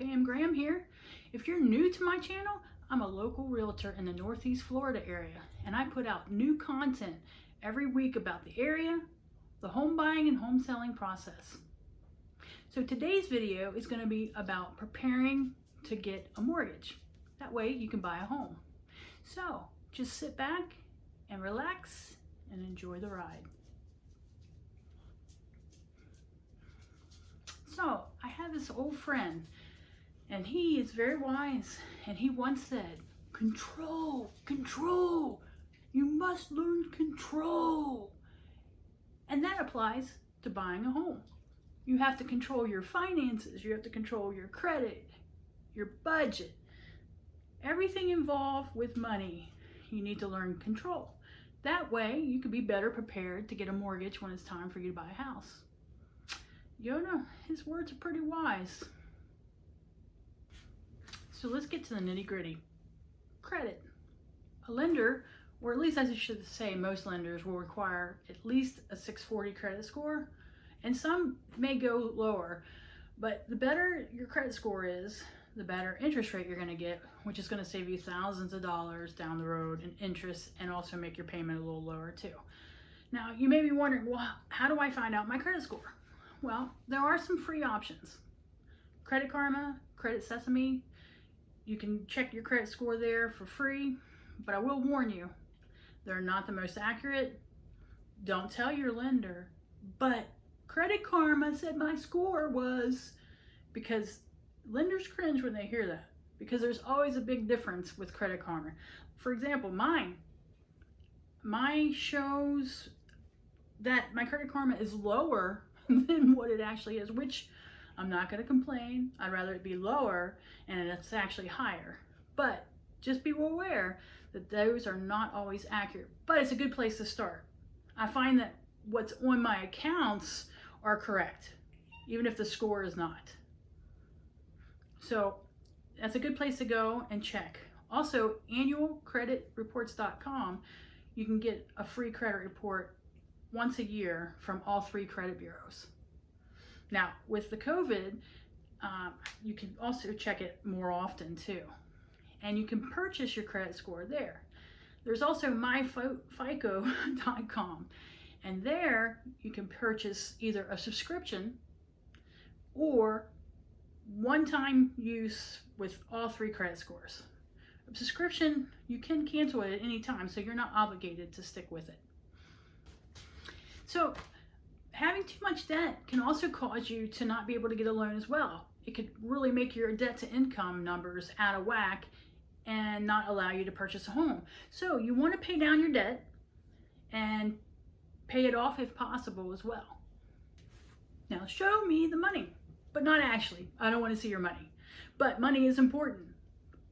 Pam Graham here. If you're new to my channel, I'm a local realtor in the Northeast Florida area, and I put out new content every week about the area, the home buying and home selling process. So today's video is going to be about preparing to get a mortgage. That way you can buy a home. So just sit back and relax and enjoy the ride. So I have this old friend, and he is very wise, and he once said, control, control. You must learn control. And that applies to buying a home. You have to control your finances. You have to control your credit, your budget. Everything involved with money, you need to learn control. That way you can be better prepared to get a mortgage when it's time for you to buy a house. Yoda, his words are pretty wise. So let's get to the nitty-gritty. Credit. A lender, or at least I should say most lenders, will require at least a 640 credit score, and some may go lower, but the better your credit score is, the better interest rate you're going to get, which is going to save you thousands of dollars down the road in interest and also make your payment a little lower too. Now you may be wondering, well, how do I find out my credit score? Well, there are some free options. Credit Karma, Credit Sesame, you can check your credit score there for free, but I will warn you, they're not the most accurate. Don't tell your lender, but Credit Karma said my score was, because lenders cringe when they hear that, because there's always a big difference with Credit Karma. For example, mine shows that my Credit Karma is lower than what it actually is, which I'm not going to complain. I'd rather it be lower and it's actually higher. But just be aware that those are not always accurate. But it's a good place to start. I find that what's on my accounts are correct, even if the score is not. So that's a good place to go and check. Also, annualcreditreports.com, you can get a free credit report once a year from all 3 credit bureaus. Now, with the COVID, you can also check it more often too. And you can purchase your credit score there. There's also myfico.com, and there you can purchase either a subscription or one-time use with all 3 credit scores. A subscription, you can cancel it at any time, so you're not obligated to stick with it. So having too much debt can also cause you to not be able to get a loan as well. It could really make your debt to income numbers out of whack and not allow you to purchase a home. So you want to pay down your debt and pay it off if possible as well. Now show me the money, but not actually. I don't want to see your money. But money is important.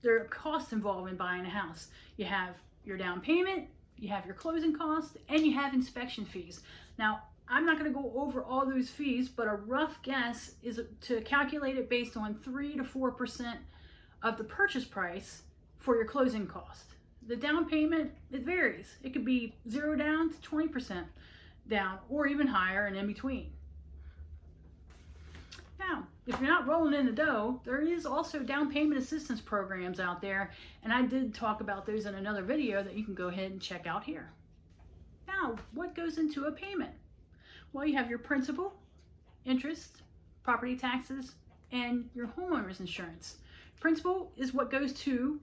There are costs involved in buying a house. You have your down payment, you have your closing costs, and you have inspection fees. Now, I'm not going to go over all those fees, but a rough guess is to calculate it based on 3 to 4% of the purchase price for your closing cost. The down payment, it varies. It could be 0 down to 20% down, or even higher and in between. Now, if you're not rolling in the dough, there is also down payment assistance programs out there, and I did talk about those in another video that you can go ahead and check out here. Now, what goes into a payment? Well, you have your principal, interest, property taxes, and your homeowner's insurance. Principal is what goes to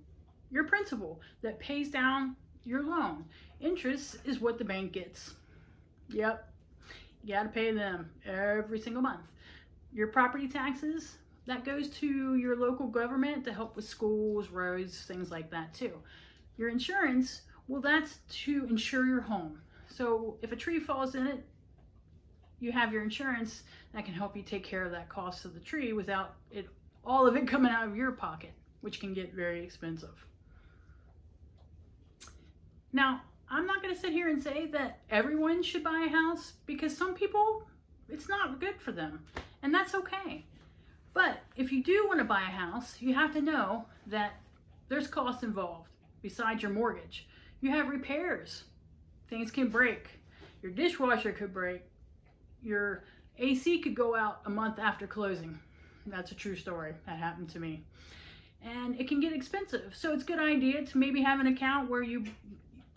your principal that pays down your loan. Interest is what the bank gets. Yep, you gotta pay them every single month. Your property taxes, that goes to your local government to help with schools, roads, things like that too. Your insurance, well, that's to insure your home. So if a tree falls in it, you have your insurance that can help you take care of that cost of the tree without all of it coming out of your pocket, which can get very expensive. Now, I'm not going to sit here and say that everyone should buy a house, because some people, it's not good for them, and that's okay. But if you do want to buy a house, you have to know that there's costs involved besides your mortgage. You have repairs. Things can break. Your dishwasher could break. Your AC could go out a month after closing. That's a true story. That happened to me. And it can get expensive. So it's a good idea to maybe have an account where you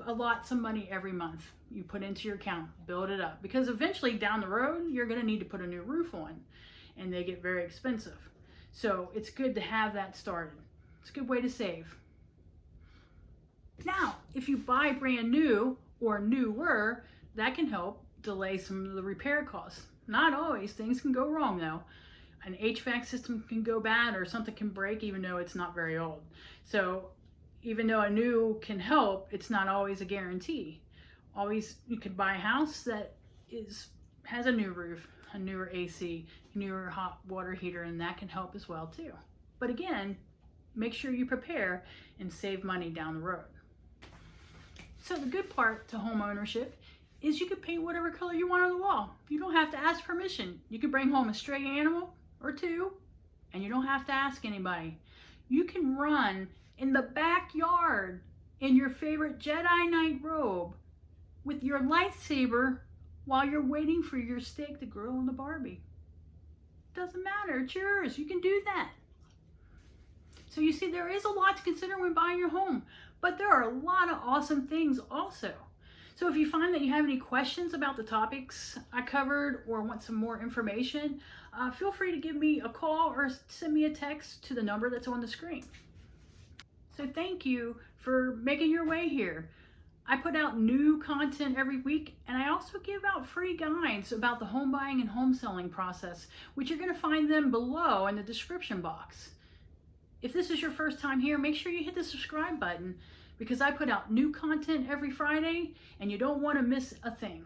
allot some money every month. You put into your account, build it up. Because eventually down the road, you're going to need to put a new roof on. And they get very expensive. So it's good to have that started. It's a good way to save. Now, if you buy brand new or newer, that can help delay some of the repair costs. Not always. Things can go wrong though. An HVAC system can go bad or something can break even though it's not very old. So even though a new can help, it's not always a guarantee. Always, you could buy a house that has a new roof, a newer AC, newer hot water heater, and that can help as well too. But again, make sure you prepare and save money down the road. So the good part to home ownership is you can paint whatever color you want on the wall. You don't have to ask permission. You can bring home a stray animal or two, and you don't have to ask anybody. You can run in the backyard in your favorite Jedi Knight robe with your lightsaber while you're waiting for your steak to grill on the Barbie. Doesn't matter, it's yours. You can do that. So you see, there is a lot to consider when buying your home, but there are a lot of awesome things also. So if you find that you have any questions about the topics I covered or want some more information, feel free to give me a call or send me a text to the number that's on the screen. So thank you for making your way here. I put out new content every week, and I also give out free guides about the home buying and home selling process, which you're going to find them below in the description box. If this is your first time here, make sure you hit the subscribe button because I put out new content every Friday and you don't want to miss a thing.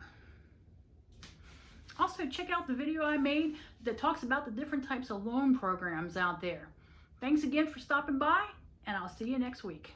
Also, check out the video I made that talks about the different types of loan programs out there. Thanks again for stopping by, and I'll see you next week.